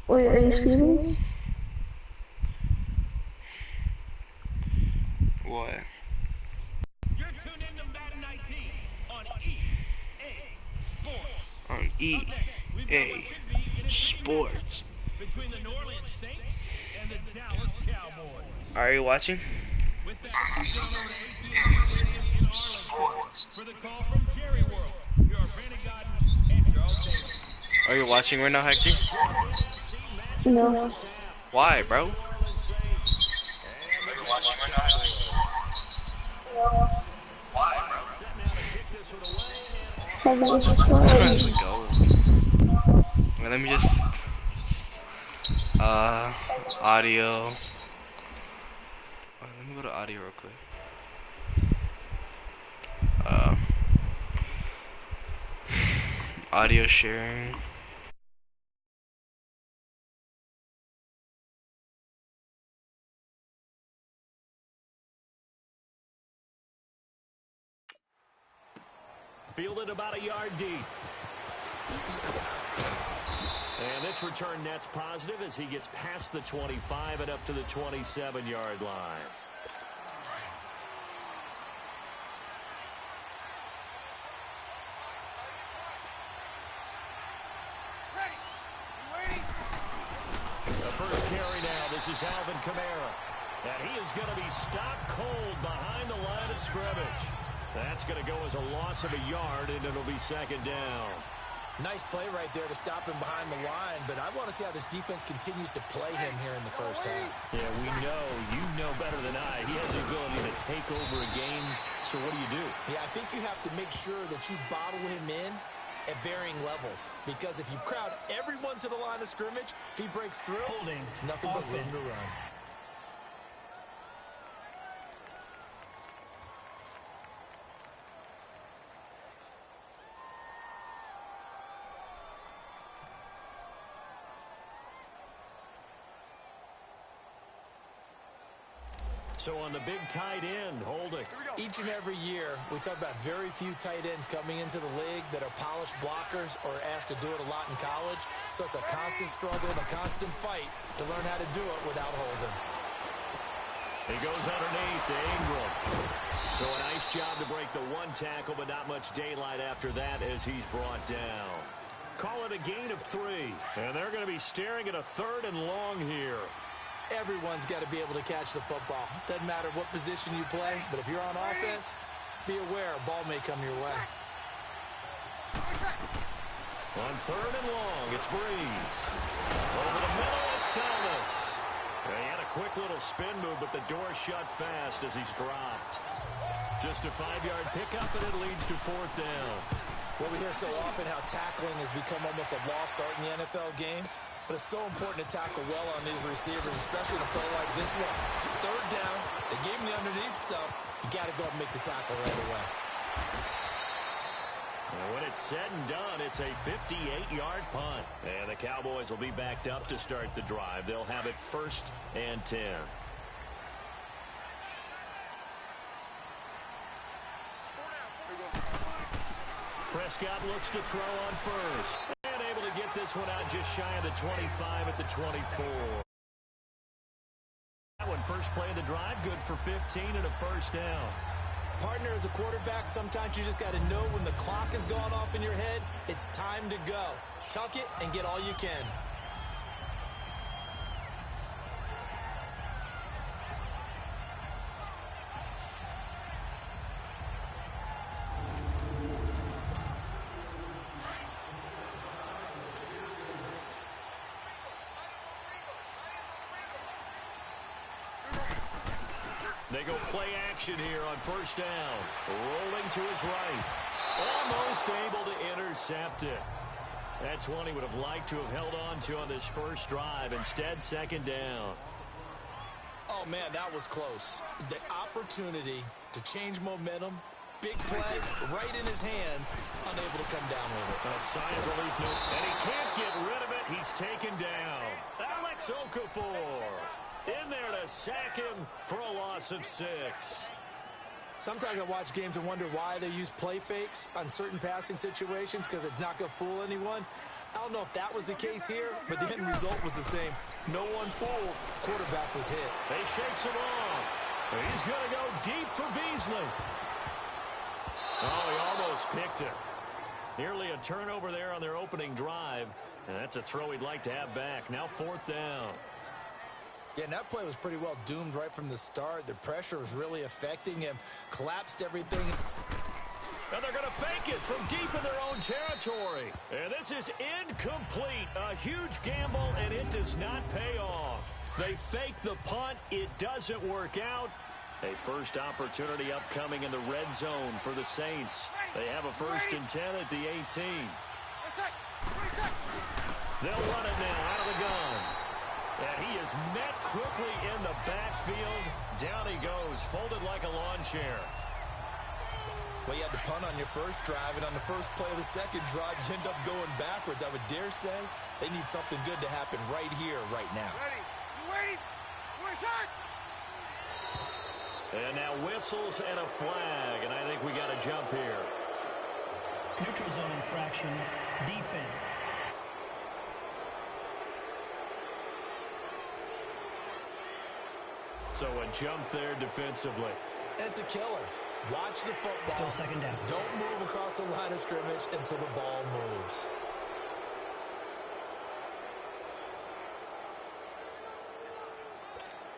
Wait, are you sleeping? What? You're tuned into Madden 19 on EA Sports. On EA Sports. Between the New Orleans Saints and the Dallas Cowboys. Are you watching? With that, he's gone over to AT&T Stadium in Arlington for the call from Jerry World. Here are Brandon Godden and Charles Davis. Are you watching right now, Hector? No. Why, bro? Are you watching right now? Why, Let's go. Well, let me just audio. Let me go to audio real quick. Audio sharing. Fielded about a yard deep. And this return net's positive as he gets past the 25 and up to the 27-yard line. The first carry now. This is Alvin Kamara. And he is going to be stopped cold behind the line of scrimmage. That's going to go as a loss of a yard, and it'll be second down. Nice play right there to stop him behind the line, but I want to see how this defense continues to play him here in the first half. Yeah, we know. You know better than I. He has the ability to take over a game, so what do? Yeah, I think you have to make sure that you bottle him in at varying levels, because if you crowd everyone to the line of scrimmage, if he breaks through, it's nothing but room to run. So on the big tight end, holding. Each and every year, we talk about very few tight ends coming into the league that are polished blockers or asked to do it a lot in college. So it's a constant struggle, a constant fight to learn how to do it without holding. He goes underneath to Ingram. So a nice job to break the one tackle, but not much daylight after that as he's brought down. Call it a gain of 3. And they're going to be staring at a 3rd and long here. Everyone's got to be able to catch the football. Doesn't matter what position you play, but if you're on offense, be aware a ball may come your way. On 3rd and long, it's Breeze. Over the middle, it's Thomas. He had a quick little spin move, but the door shut fast as he's dropped. Just a 5-yard pickup, and it leads to 4th down. Well, we hear so often how tackling has become almost a lost art in the NFL game. But it's so important to tackle well on these receivers, especially in a play like this one. 3rd down, they gave him the underneath stuff. You got to go and make the tackle right away. And when it's said and done, it's a 58-yard punt. And the Cowboys will be backed up to start the drive. They'll have it 1st and 10. Prescott looks to throw on 1st. To get this one out just shy of the 25 at the 24. That one, first play of the drive, good for 15 and a 1st down. Partner, as a quarterback, sometimes you just got to know when the clock has gone off in your head, it's time to go. Tuck it and get all you can. They go play action here on 1st down. Rolling to his right. Almost able to intercept it. That's one he would have liked to have held on to on this first drive. Instead, 2nd down. Oh, man, that was close. The opportunity to change momentum, big play, right in his hands, unable to come down with it. A sigh of relief, no, and he can't get rid of it. He's taken down. Alex Okafor in there to sack him for a loss of 6. Sometimes I watch games and wonder why they use play fakes on certain passing situations because it's not going to fool anyone. I don't know if that was the case here, but the end result was the same. No one fooled. Quarterback was hit. He shakes him off. He's going to go deep for Beasley. Oh, he almost picked it. Nearly a turnover there on their opening drive. And that's a throw he'd like to have back. Now 4th down. Yeah, and that play was pretty well doomed right from the start. The pressure was really affecting him. Collapsed everything. And they're going to fake it from deep in their own territory. And this is incomplete. A huge gamble, and it does not pay off. They fake the punt. It doesn't work out. A first opportunity upcoming in the red zone for the Saints. They have a 1st and 10 at the 18. They'll run it now out of the gun. And he is met quickly in the backfield. Down he goes, folded like a lawn chair. Well, you had to punt on your first drive, and on the first play of the second drive, you end up going backwards. I would dare say they need something good to happen right here, right now. Ready? You waiting? We're shot! And now whistles and a flag, and I think we got a jump here. Neutral zone infraction, defense. So a jump there defensively. And it's a killer. Watch the football. Still 2nd down. Don't move across the line of scrimmage until the ball moves.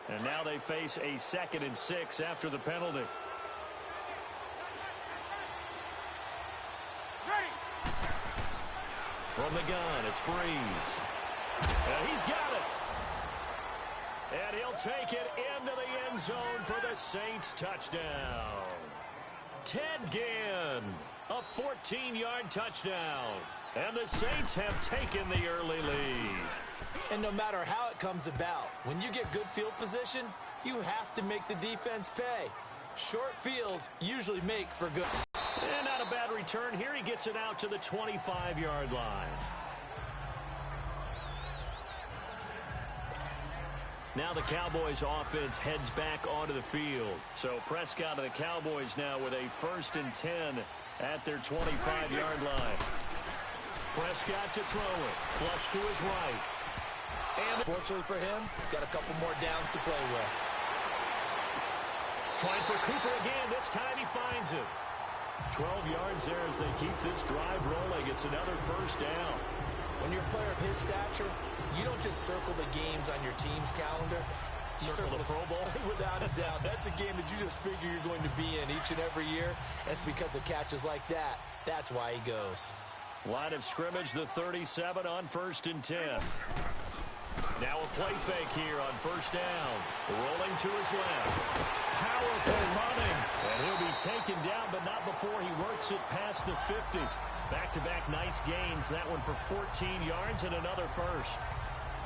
And now they face a 2nd and 6 after the penalty. Ready! From the gun, it's Breeze. And he's got it. And he'll take it into the end zone for the Saints touchdown. Ted Ginn, a 14-yard touchdown. And the Saints have taken the early lead. And no matter how it comes about, when you get good field position, you have to make the defense pay. Short fields usually make for good. And not a bad return here. He gets it out to the 25-yard line. Now the Cowboys offense heads back onto the field. So Prescott and the Cowboys now with a 1st and 10 at their 25-yard line. Prescott to throw it. Flush to his right. And fortunately for him, got a couple more downs to play with. Trying for Cooper again. This time he finds it. 12 yards there as they keep this drive rolling. It's another 1st down. When you're a player of his stature, you don't just circle the games on your team's calendar. You circle the Pro Bowl? Without a doubt. That's a game that you just figure you're going to be in each and every year. And it's because of catches like that. That's why he goes. Line of scrimmage, the 37 on 1st and 10. Now a play fake here on 1st down. Rolling to his left. Powerful running. And he'll be taken down, but not before he works it past the 50. Back-to-back nice gains. That one for 14 yards and another 1st.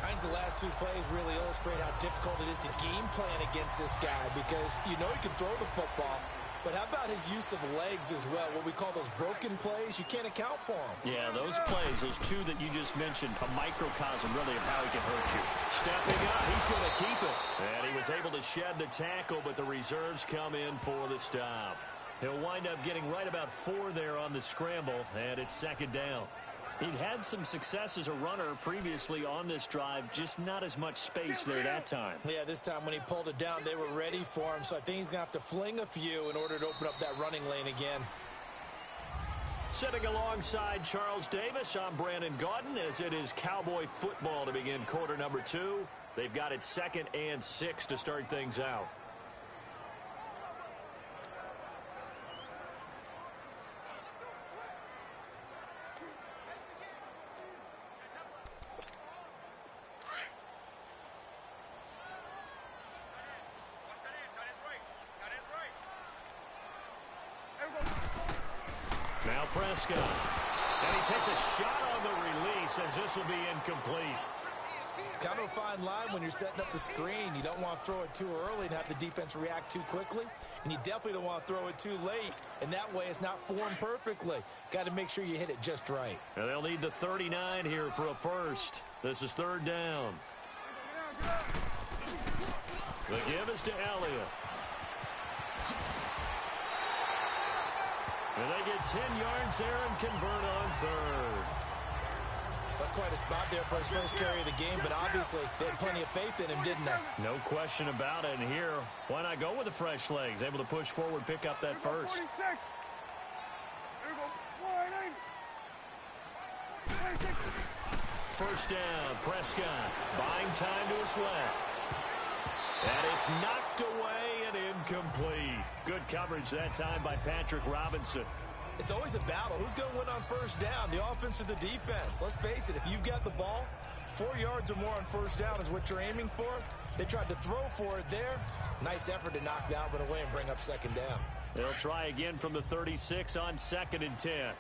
I think the last 2 plays really illustrate how difficult it is to game plan against this guy because you know he can throw the football, but how about his use of legs as well? What we call those broken plays, you can't account for them. Yeah, those plays, those 2 that you just mentioned, a microcosm really of how he can hurt you. Stepping up, he's going to keep it. And he was able to shed the tackle, but the reserves come in for the stop. He'll wind up getting right about 4 there on the scramble, and it's 2nd down. He'd had some success as a runner previously on this drive, just not as much space there that time. Yeah, this time when he pulled it down, they were ready for him, so I think he's going to have to fling a few in order to open up that running lane again. Sitting alongside Charles Davis, I'm Brandon Gaudin, as it is Cowboy football to begin quarter number 2. They've got it 2nd and 6 to start things out. Now Prescott. And he takes a shot on the release as this will be incomplete. Kind of a fine line when you're setting up the screen. You don't want to throw it too early and have the defense react too quickly. And you definitely don't want to throw it too late. And that way it's not formed perfectly. Got to make sure you hit it just right. And they'll need the 39 here for a 1st. This is 3rd down. The give is to Elliott. And they get 10 yards there and convert on third. That's quite a spot there for his first carry of the game, but obviously they had plenty of faith in him, didn't they? No question about it. And here, why not go with the fresh legs? Able to push forward, pick up that first. First down, Prescott buying time to his left. And it's knocked away and incomplete. Good coverage that time by Patrick Robinson. It's always a battle. Who's going to win on first down, the offense or the defense? Let's face it, if you've got the ball, 4 yards or more on first down is what you're aiming for. They tried to throw for it there. Nice effort to knock that one away and bring up second down. They'll try again from the 36 on 2nd and 10.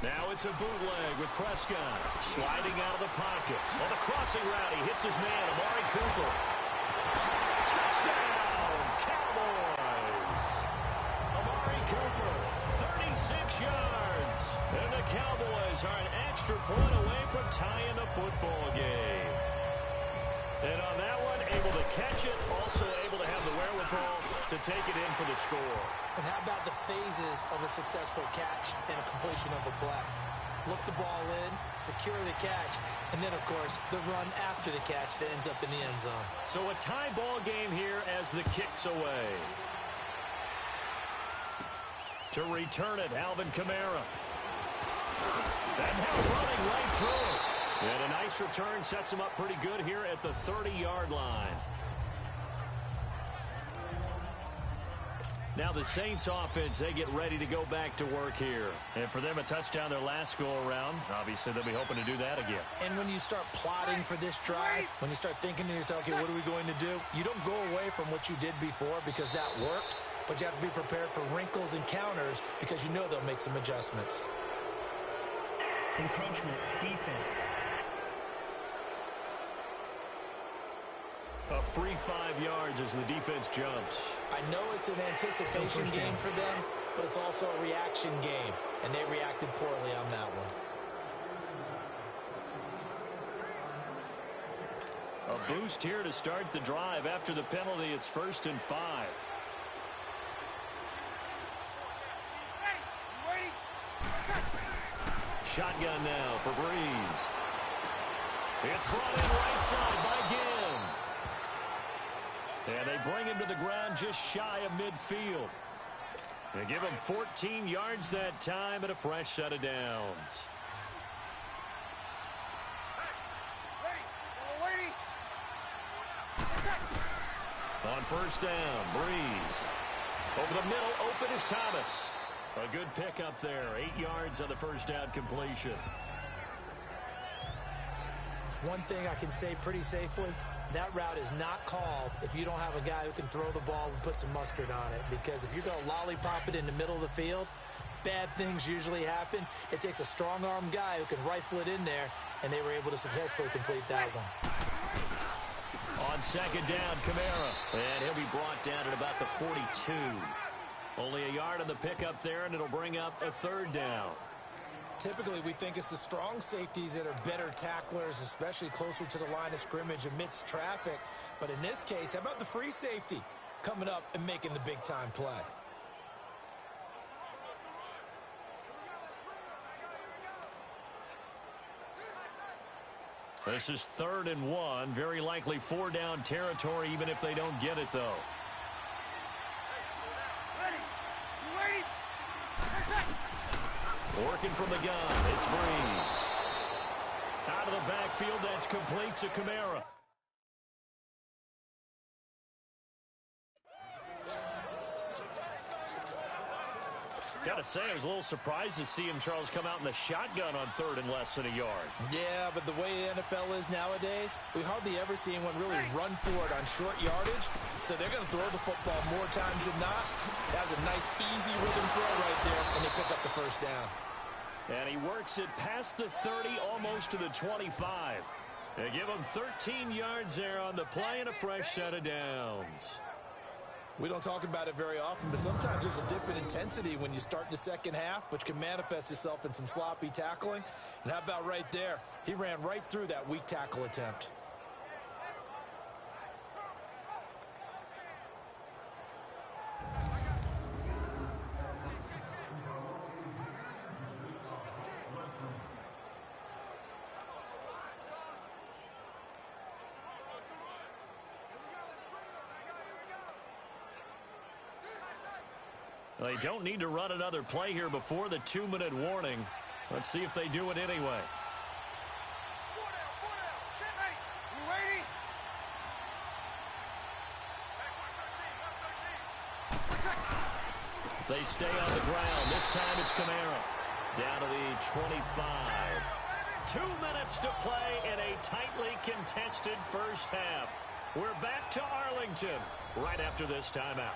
Now it's a bootleg with Prescott sliding out of the pocket. On the crossing route, he hits his man, Amari Cooper. Touchdown, Cowboys! Amari Cooper, 36 yards. And the Cowboys are an extra point away from tying the football game. And on that one, able to catch it, also able to have the wherewithal to take it in for the score. And how about the phases of a successful catch and a completion of a play? Look the ball in, secure the catch, and then, of course, the run after the catch that ends up in the end zone. So a tie ball game here as the kick's away. To return it, Alvin Kamara. And now running right through it. And a nice return sets him up pretty good here at the 30-yard line. Now the Saints offense, they get ready to go back to work here. And for them, a touchdown their last go-around. Obviously, they'll be hoping to do that again. And when you start plotting for this drive, when you start thinking to yourself, okay, what are we going to do? You don't go away from what you did before because that worked, but you have to be prepared for wrinkles and counters because you know they'll make some adjustments. Encroachment, defense. A free 5 yards as the defense jumps. I know it's an anticipation game for them, but it's also a reaction game, and they reacted poorly on that one. A boost here to start the drive. After the penalty, it's 1st and 5. Shotgun now for Breeze. It's brought in right side by Ginn. And they bring him to the ground just shy of midfield. They give him 14 yards that time and a fresh set of downs. On first down, Breeze. Over the middle, open is Thomas. A good pickup there. 8 yards on the first down completion. One thing I can say pretty safely, that route is not called if you don't have a guy who can throw the ball and put some mustard on it. Because if you're going to lollipop it in the middle of the field, bad things usually happen. It takes a strong-arm guy who can rifle it in there, and they were able to successfully complete that one. On second down, Kamara. And he'll be brought down at about the 42. Only a yard on the pickup there, and it'll bring up a third down. Typically, we think it's the strong safeties that are better tacklers, especially closer to the line of scrimmage amidst traffic. But in this case, how about the free safety coming up and making the big-time play? This is 3rd and 1. Very likely 4-down territory, even if they don't get it, though. Working from the gun, it's Breeze. Out of the backfield, that's complete to Kamara. Got to say, I was a little surprised to see him, Charles, come out in the shotgun on 3rd and less than a yard. Yeah, but the way the NFL is nowadays, we hardly ever see anyone really run for it on short yardage. So they're going to throw the football more times than not. That was a nice, easy rhythm throw right there, and they pick up the first down. And he works it past the 30, almost to the 25. They give him 13 yards there on the play and a fresh set of downs. We don't talk about it very often, but sometimes there's a dip in intensity when you start the second half, which can manifest itself in some sloppy tackling. And how about right there? He ran right through that weak tackle attempt. They don't need to run another play here before the 2-minute warning. Let's see if they do it anyway. You ready? They stay on the ground. This time it's Kamara. Down to the 25. 2 minutes to play in a tightly contested first half. We're back to Arlington right after this timeout.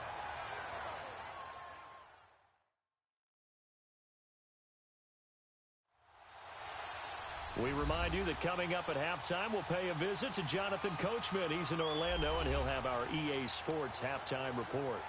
We remind you that coming up at halftime, we'll pay a visit to Jonathan Coachman. He's in Orlando, and he'll have our EA Sports halftime report.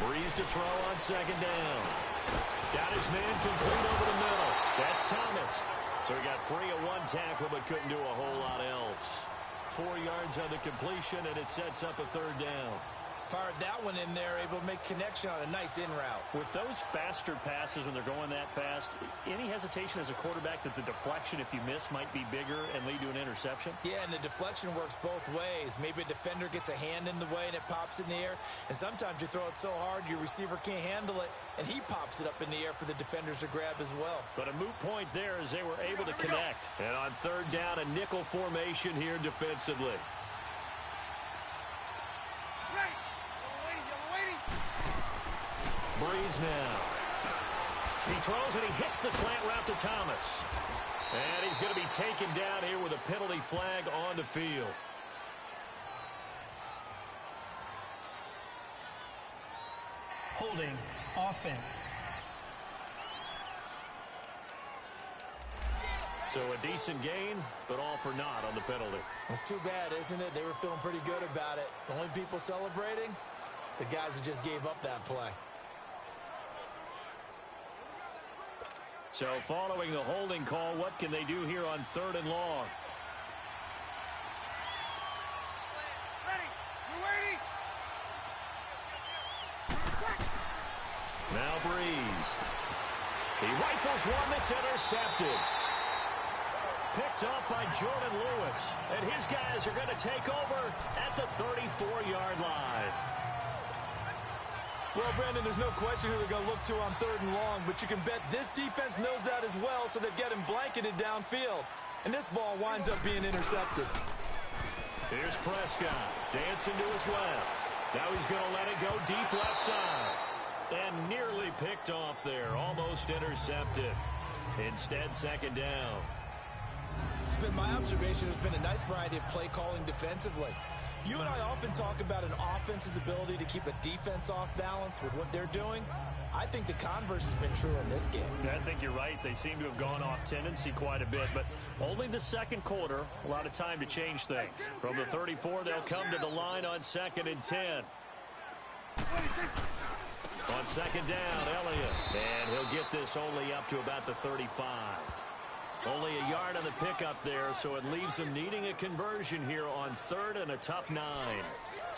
Breeze to throw on second down. Got his man complete over the middle. That's Thomas. So he got free of one tackle but couldn't do a whole lot else. 4 yards on the completion, and it sets up a third down. Fired that one in there, able to make connection on a nice in route. With those faster passes when they're going that fast, any hesitation as a quarterback that the deflection, if you miss, might be bigger and lead to an interception? Yeah, and the deflection works both ways. Maybe a defender gets a hand in the way and it pops in the air. And sometimes you throw it so hard your receiver can't handle it, and he pops it up in the air for the defenders to grab as well. But a moot point there as they were able to connect. And on third down, a nickel formation here defensively. Breeze now. He throws and he hits the slant route to Thomas. And he's going to be taken down here with a penalty flag on the field. Holding offense. So a decent gain, but all for naught on the penalty. It's too bad, isn't it? They were feeling pretty good about it. The only people celebrating, the guys who just gave up that play. So following the holding call, what can they do here on third and long? Ready? You ready? Now Breeze. He rifles one that's intercepted. Picked up by Jordan Lewis. And his guys are going to take over at the 34-yard line. Well, Brandon, there's no question who they're going to look to on third and long, but you can bet this defense knows that as well, so they're getting blanketed downfield. And this ball winds up being intercepted. Here's Prescott, dancing to his left. Now he's going to let it go deep left side. And nearly picked off there, almost intercepted. Instead, second down. It's been my observation there's been a nice variety of play calling defensively. You and I often talk about an offense's ability to keep a defense off balance with what they're doing. I think the converse has been true in this game. I think you're right. They seem to have gone off tendency quite a bit, but only the second quarter, a lot of time to change things. From the 34, they'll come to the line on 2nd and 10. On second down, Elliott. And he'll get this only up to about the 35. Only a yard on the pickup there, so it leaves them needing a conversion here on third and a tough 9.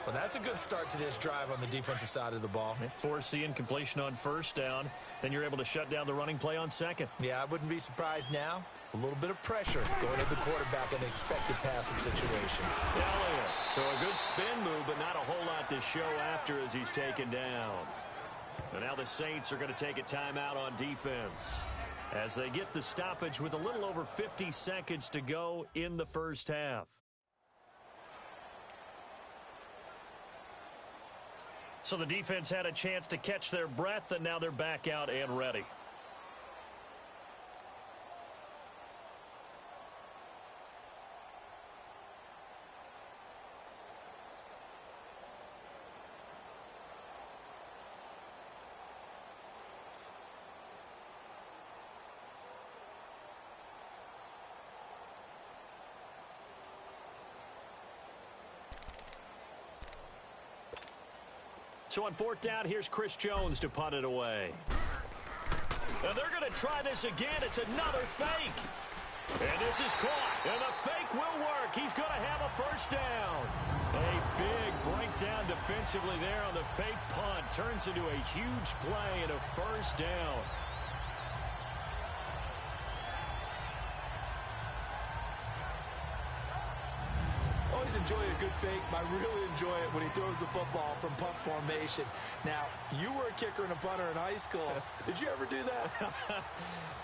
Well, that's a good start to this drive on the defensive side of the ball. Forcing completion on first down, then you're able to shut down the running play on second. Yeah, I wouldn't be surprised now. A little bit of pressure going at the quarterback in the expected passing situation. Elliott. So a good spin move, but not a whole lot to show after as he's taken down. And now the Saints are going to take a timeout on defense as they get the stoppage with a little over 50 seconds to go in the first half. So the defense had a chance to catch their breath, and now they're back out and ready. So on fourth down, here's Chris Jones to punt it away. And they're going to try this again. It's another fake. And this is caught, and the fake will work. He's going to have a first down. A big breakdown defensively there on the fake punt. Turns into a huge play and a first down. Always enjoy a good fake, but I really enjoy it when he throws the football from punt formation. Now, you were a kicker and a punter in high school. Did you ever do that?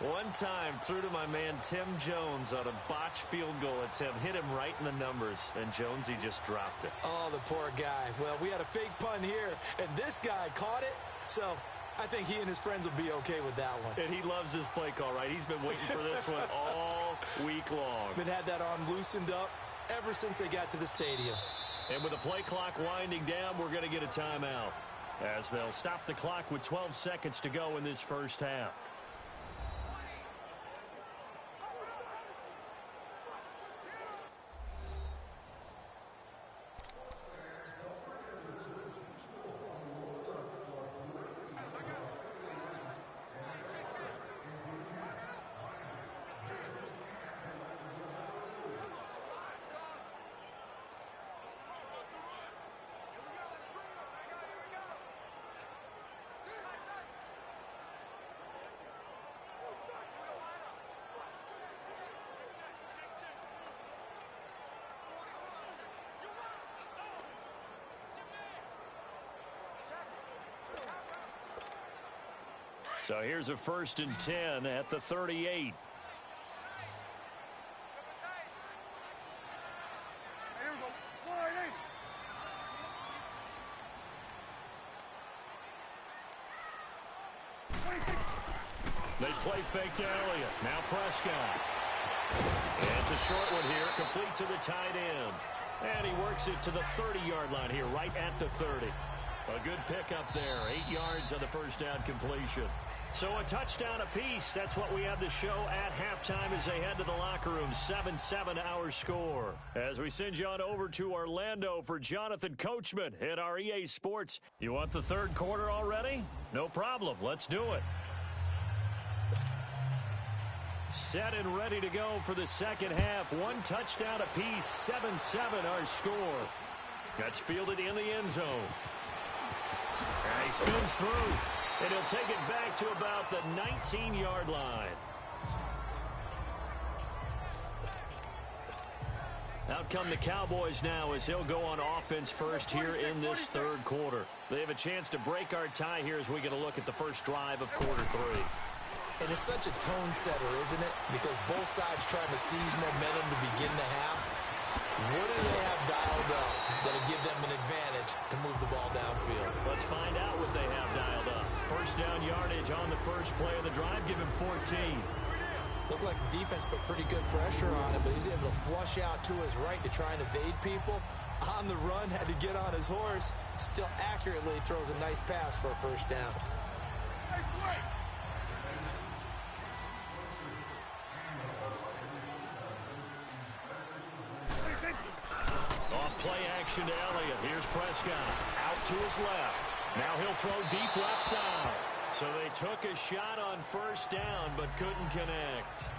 One time, threw to my man Tim Jones on a botched field goal attempt. Hit him right in the numbers, and Jonesy just dropped it. Oh, the poor guy. Well, we had a fake punt here, and this guy caught it, so I think he and his friends will be okay with that one. And he loves his play call, right? He's been waiting for this one all week long. Been had that arm loosened up ever since they got to the stadium. And with the play clock winding down, we're going to get a timeout, as they'll stop the clock with 12 seconds to go in this first half. So here's a 1st and 10 at the 38. They play fake to Elliott. Now Prescott. It's a short one here, complete to the tight end. And he works it to the 30-yard line here, right at the 30. A good pickup there, 8 yards on the first down completion. So a touchdown apiece. That's what we have to show at halftime as they head to the locker room. 7-7 our score. As we send you on over to Orlando for Jonathan Coachman at our EA Sports. You want the third quarter already? No problem. Let's do it. Set and ready to go for the second half. One touchdown apiece. 7-7 our score. That's fielded in the end zone. And he spins through. And he'll take it back to about the 19-yard line. Out come the Cowboys now as they'll go on offense first here in this third quarter. They have a chance to break our tie here as we get a look at the first drive of quarter 3. And it's such a tone setter, isn't it? Because both sides trying to seize momentum to begin the half. What do they have dialed up that'll give them an advantage to move the ball downfield? Let's find out what they have dialed up. First down yardage on the first play of the drive. Give him 14. Looked like the defense put pretty good pressure on him, but he's able to flush out to his right to try and evade people. On the run, had to get on his horse. Still accurately throws a nice pass for a first down. Off play action to Elliott. Here's Prescott. Out to his left. Now he'll throw deep left side. So they took a shot on first down, but couldn't connect.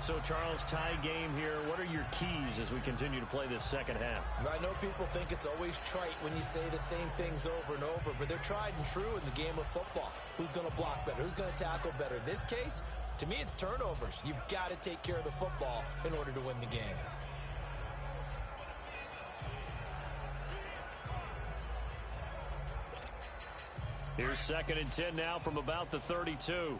So, Charles, tie game here. What are your keys as we continue to play this second half? I know people think it's always trite when you say the same things over and over, but they're tried and true in the game of football. Who's going to block better? Who's going to tackle better? In this case, to me, it's turnovers. You've got to take care of the football in order to win the game. Here's 2nd and 10 now from about the 32.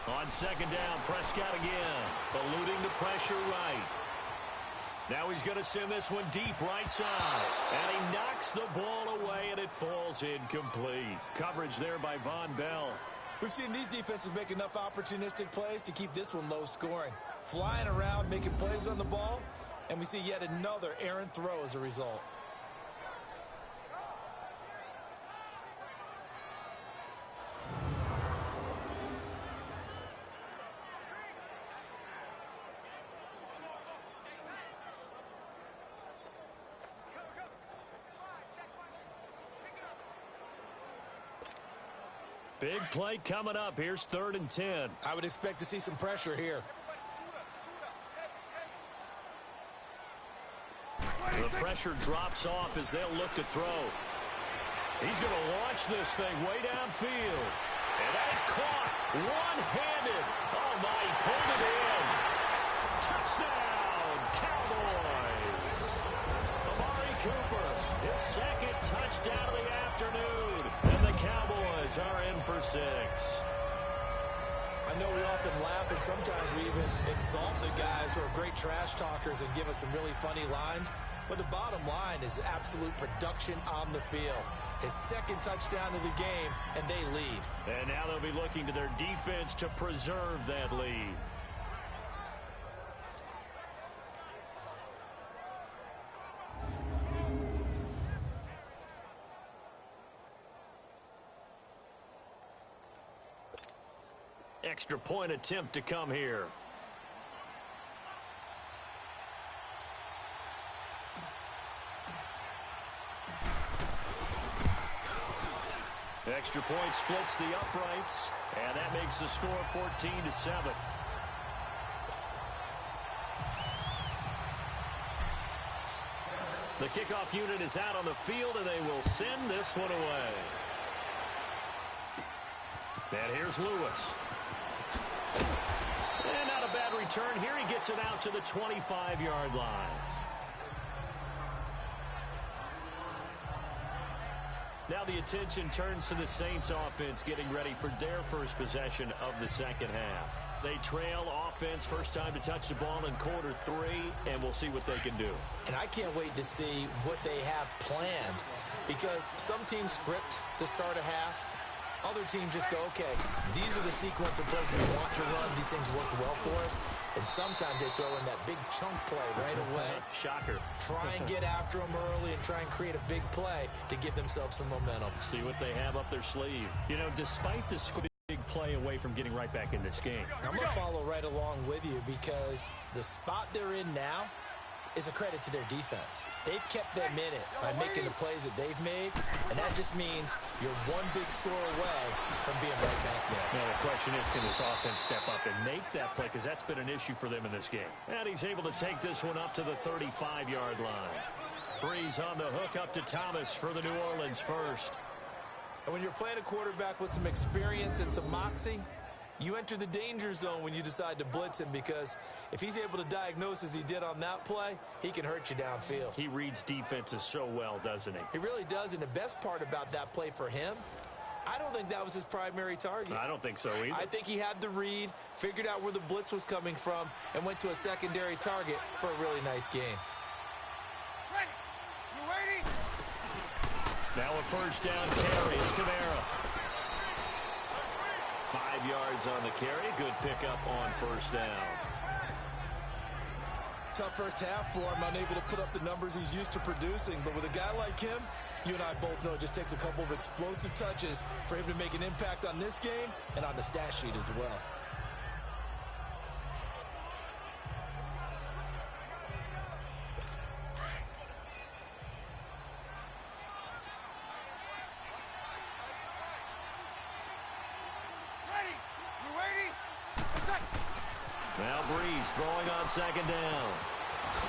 On second down, Prescott again, eluding the pressure right. Now he's going to send this one deep right side. And he knocks the ball away, and it falls incomplete. Coverage there by Von Bell. We've seen these defenses make enough opportunistic plays to keep this one low scoring. Flying around, making plays on the ball, and we see yet another errant throw as a result. Big play coming up. Here's 3rd and 10. I would expect to see some pressure here. The pressure drops off as they'll look to throw. He's going to launch this thing way downfield. And that is caught one-handed. Oh, my, he pulled it in. Touchdown, Cowboys. Amari Cooper, his 2nd touchdown of the afternoon. And the Cowboys are in for 6. I know we often laugh, and sometimes we even exalt the guys who are great trash talkers and give us some really funny lines. But the bottom line is absolute production on the field. His 2nd touchdown of the game, and they lead. And now they'll be looking to their defense to preserve that lead. Extra point attempt to come here. Extra point splits the uprights, and that makes the score 14-7. The kickoff unit is out on the field, and they will send this one away. And here's Lewis. And not a bad return here. He gets it out to the 25-yard line. Now the attention turns to the Saints offense getting ready for their first possession of the second half. They trail offense, first time to touch the ball in quarter 3, and we'll see what they can do. And I can't wait to see what they have planned, because some teams script to start a half. Other teams just go, okay, these are the sequence of plays we want to run. These things worked well for us. And sometimes they throw in that big chunk play right away. Shocker. Try and get after them early and try and create a big play to give themselves some momentum. See what they have up their sleeve. You know, despite this big play away from getting right back in this game. I'm going to follow right along with you, because the spot they're in now is a credit to their defense. They've kept them in it by making the plays that they've made, and that just means you're one big score away from being right back there. Now the question is, can this offense step up and make that play, because that's been an issue for them in this game. And he's able to take this one up to the 35-yard line. Breeze on the hook up to Thomas for the New Orleans first. And when you're playing a quarterback with some experience and some moxie, you enter the danger zone when you decide to blitz him, because if he's able to diagnose as he did on that play, he can hurt you downfield. He reads defenses so well, doesn't he? He really does, and the best part about that play for him, I don't think that was his primary target. I don't think so either. I think he had the read, figured out where the blitz was coming from, and went to a secondary target for a really nice game. Ready. You ready? Now a first down carry. It's Kamara. 5 yards on the carry. Good pickup on first down. Tough first half for him, unable to put up the numbers he's used to producing. But with a guy like him, you and I both know it just takes a couple of explosive touches for him to make an impact on this game and on the stat sheet as well. Now Breeze throwing on second down.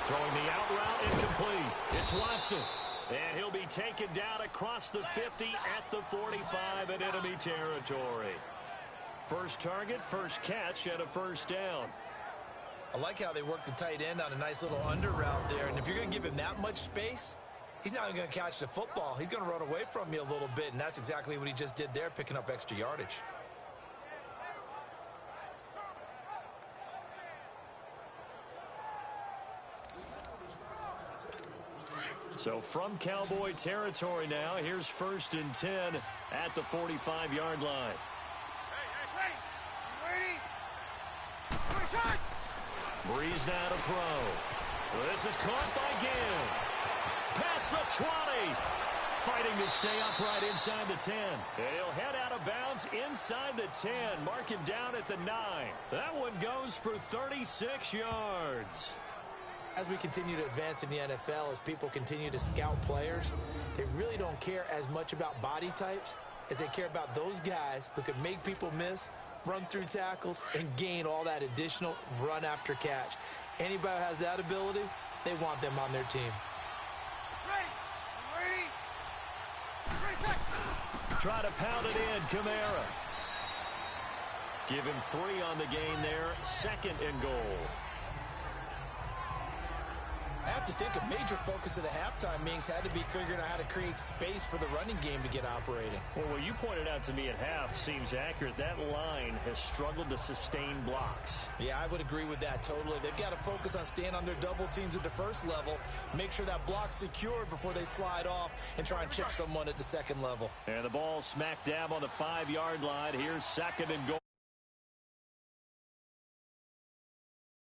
Throwing the out route incomplete. It's Watson. And he'll be taken down across the 50 at the 45 in enemy territory. First target, first catch, and a first down. I like how they work the tight end on a nice little under route there. And if you're going to give him that much space, he's not going to catch the football. He's going to run away from you a little bit, and that's exactly what he just did there, picking up extra yardage. So from Cowboy territory now, here's 1st and 10 at the 45-yard line. Ready. You ready? Breeze now to throw. This is caught by Gill. Past the 20. Fighting to stay upright inside the 10. And he'll head out of bounds inside the 10. Mark him down at the 9. That one goes for 36 yards. As we continue to advance in the NFL, as people continue to scout players, they really don't care as much about body types is they care about those guys who can make people miss, run through tackles, and gain all that additional run after catch. Anybody who has that ability, they want them on their team. Ready? Try to pound it in, Kamara. Give him 3 on the gain there, 2nd and goal. I have to think a major focus of the halftime meetings had to be figuring out how to create space for the running game to get operating. Well, what you pointed out to me at half seems accurate. That line has struggled to sustain blocks. Yeah, I would agree with that totally. They've got to focus on staying on their double teams at the first level, make sure that block's secured before they slide off and try and chip someone at the second level. And the ball smack dab on the 5-yard line. Here's 2nd and goal.